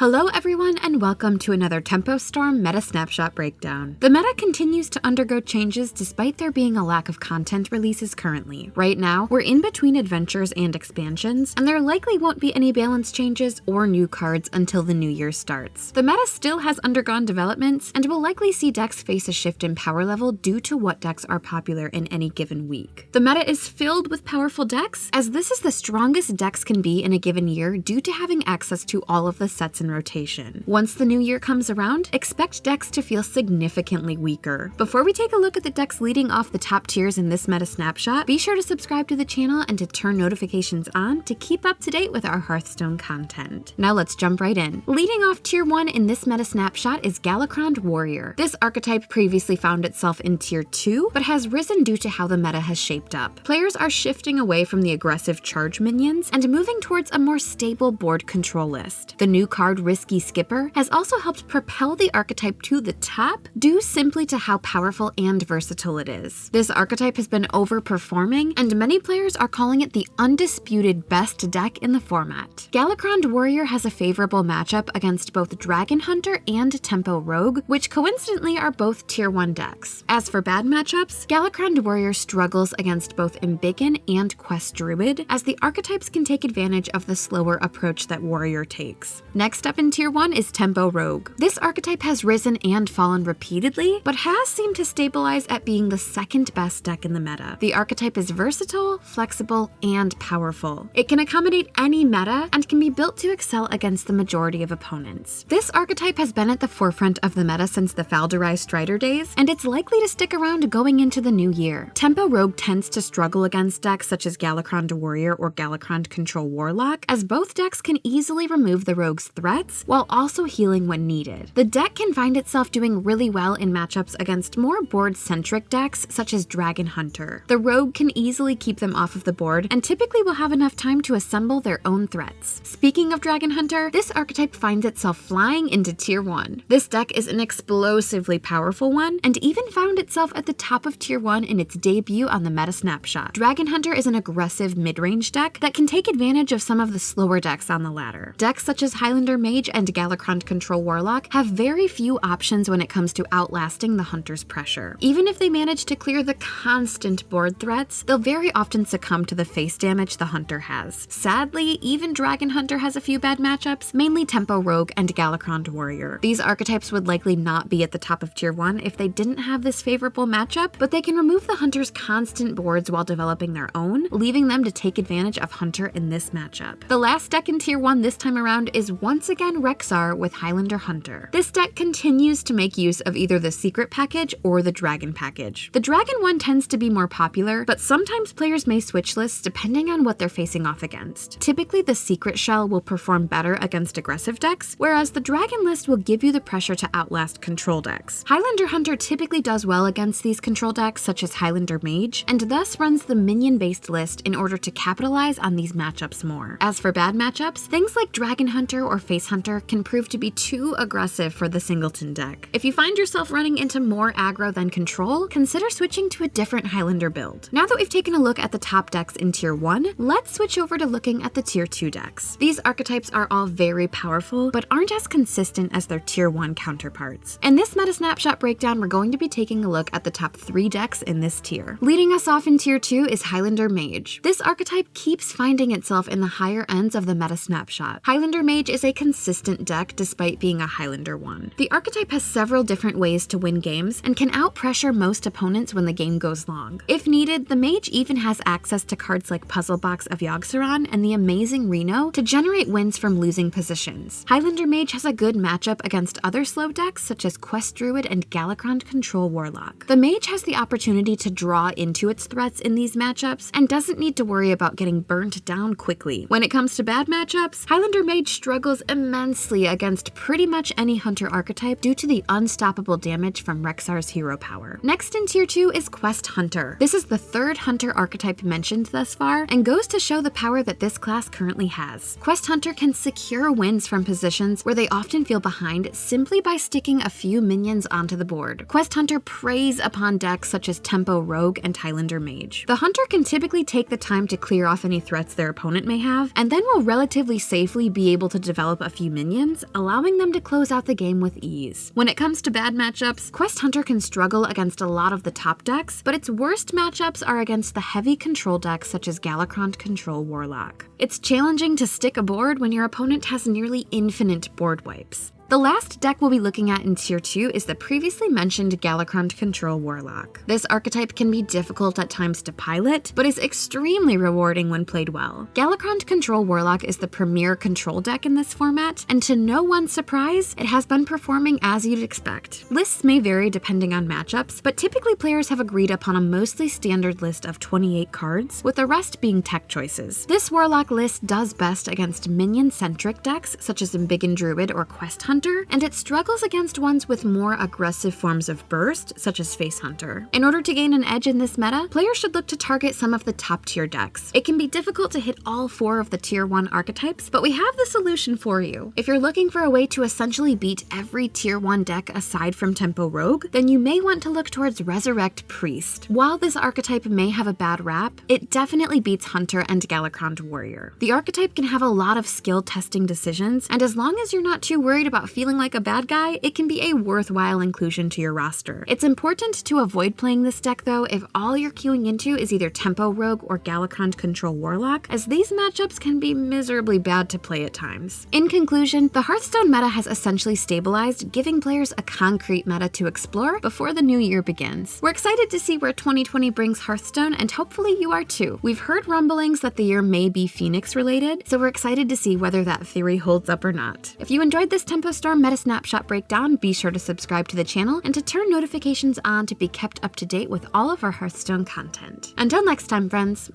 Hello everyone and welcome to another Tempo Storm Meta Snapshot breakdown. The meta continues to undergo changes despite there being a lack of content releases currently. Right now, we're in between adventures and expansions, and there likely won't be any balance changes or new cards until the new year starts. The meta still has undergone developments, and will likely see decks face a shift in power level due to what decks are popular in any given week. The meta is filled with powerful decks, as this is the strongest decks can be in a given year due to having access to all of the sets in rotation. Once the new year comes around, expect decks to feel significantly weaker. Before we take a look at the decks leading off the top tiers in this meta snapshot, be sure to subscribe to the channel and to turn notifications on to keep up to date with our Hearthstone content. Now let's jump right in. Leading off tier 1 in this meta snapshot is Galakrond Warrior. This archetype previously found itself in tier 2, but has risen due to how the meta has shaped up. Players are shifting away from the aggressive charge minions and moving towards a more stable board control list. The new card Risky Skipper has also helped propel the archetype to the top due simply to how powerful and versatile it is. This archetype has been overperforming, and many players are calling it the undisputed best deck in the format. Galakrond Warrior has a favorable matchup against both Dragon Hunter and Tempo Rogue, which coincidentally are both tier 1 decks. As for bad matchups, Galakrond Warrior struggles against both Embiggen and Quest Druid, as the archetypes can take advantage of the slower approach that Warrior takes. Next up in tier 1 is Tempo Rogue. This archetype has risen and fallen repeatedly, but has seemed to stabilize at being the second best deck in the meta. The archetype is versatile, flexible, and powerful. It can accommodate any meta and can be built to excel against the majority of opponents. This archetype has been at the forefront of the meta since the Falderai Strider days, and it's likely to stick around going into the new year. Tempo Rogue tends to struggle against decks such as Galakrond Warrior or Galakrond Control Warlock, as both decks can easily remove the rogue's threats while also healing when needed. The deck can find itself doing really well in matchups against more board-centric decks such as Dragon Hunter. The rogue can easily keep them off of the board and typically will have enough time to assemble their own threats. Speaking of Dragon Hunter, this archetype finds itself flying into tier 1. This deck is an explosively powerful one, and even found itself at the top of tier 1 in its debut on the meta snapshot. Dragon Hunter is an aggressive mid-range deck that can take advantage of some of the slower decks on the ladder. Decks such as Highlander Mage and Galakrond Control Warlock have very few options when it comes to outlasting the hunter's pressure. Even if they manage to clear the constant board threats, they'll very often succumb to the face damage the hunter has. Sadly, even Dragon Hunter has a few bad matchups, mainly Tempo Rogue and Galakrond Warrior. These archetypes would likely not be at the top of tier 1 if they didn't have this favorable matchup, but they can remove the hunter's constant boards while developing their own, leaving them to take advantage of Hunter in this matchup. The last deck in tier 1 this time around is once again Rexxar with Highlander Hunter. This deck continues to make use of either the Secret package or the Dragon package. The Dragon one tends to be more popular, but sometimes players may switch lists depending on what they're facing off against. Typically, the Secret shell will perform better against aggressive decks, whereas the Dragon list will give you the pressure to outlast control decks. Highlander Hunter typically does well against these control decks such as Highlander Mage, and thus runs the minion-based list in order to capitalize on these matchups more. As for bad matchups, things like Dragon Hunter or Face Hunter can prove to be too aggressive for the singleton deck. If you find yourself running into more aggro than control, consider switching to a different Highlander build. Now that we've taken a look at the top decks in tier 1, let's switch over to looking at the tier 2 decks. These archetypes are all very powerful, but aren't as consistent as their tier 1 counterparts. In this meta snapshot breakdown, we're going to be taking a look at the top 3 decks in this tier. Leading us off in tier 2 is Highlander Mage. This archetype keeps finding itself in the higher ends of the meta snapshot. Highlander Mage is a consistent deck despite being a Highlander one. The archetype has several different ways to win games and can outpressure most opponents when the game goes long. If needed, the Mage even has access to cards like Puzzle Box of Yogg-Saron and the amazing Reno to generate wins from losing positions. Highlander Mage has a good matchup against other slow decks such as Quest Druid and Galakrond Control Warlock. The Mage has the opportunity to draw into its threats in these matchups and doesn't need to worry about getting burnt down quickly. When it comes to bad matchups, Highlander Mage struggles immensely against pretty much any hunter archetype due to the unstoppable damage from Rexxar's hero power. Next in tier 2 is Quest Hunter. This is the third hunter archetype mentioned thus far, and goes to show the power that this class currently has. Quest Hunter can secure wins from positions where they often feel behind simply by sticking a few minions onto the board. Quest Hunter preys upon decks such as Tempo Rogue and Highlander Mage. The hunter can typically take the time to clear off any threats their opponent may have, and then will relatively safely be able to develop a few minions, allowing them to close out the game with ease. When it comes to bad matchups, Quest Hunter can struggle against a lot of the top decks, but its worst matchups are against the heavy control decks such as Galakrond Control Warlock. It's challenging to stick a board when your opponent has nearly infinite board wipes. The last deck we'll be looking at in Tier 2 is the previously mentioned Galakrond Control Warlock. This archetype can be difficult at times to pilot, but is extremely rewarding when played well. Galakrond Control Warlock is the premier control deck in this format, and to no one's surprise, it has been performing as you'd expect. Lists may vary depending on matchups, but typically players have agreed upon a mostly standard list of 28 cards, with the rest being tech choices. This Warlock list does best against minion-centric decks, such as Embiggen Druid or Quest Hunter, and it struggles against ones with more aggressive forms of burst, such as Face Hunter. In order to gain an edge in this meta, players should look to target some of the top tier decks. It can be difficult to hit all 4 of the Tier 1 archetypes, but we have the solution for you. If you're looking for a way to essentially beat every Tier 1 deck aside from Tempo Rogue, then you may want to look towards Resurrect Priest. While this archetype may have a bad rap, it definitely beats Hunter and Galakrond Warrior. The archetype can have a lot of skill testing decisions, and as long as you're not too worried about feeling like a bad guy, it can be a worthwhile inclusion to your roster. It's important to avoid playing this deck though if all you're queuing into is either Tempo Rogue or Galakrond Control Warlock, as these matchups can be miserably bad to play at times. In conclusion, the Hearthstone meta has essentially stabilized, giving players a concrete meta to explore before the new year begins. We're excited to see where 2020 brings Hearthstone, and hopefully you are too. We've heard rumblings that the year may be Phoenix related, so we're excited to see whether that theory holds up or not. If you enjoyed this Tempo Storm Meta Snapshot breakdown, be sure to subscribe to the channel and to turn notifications on to be kept up to date with all of our Hearthstone content. Until next time, friends.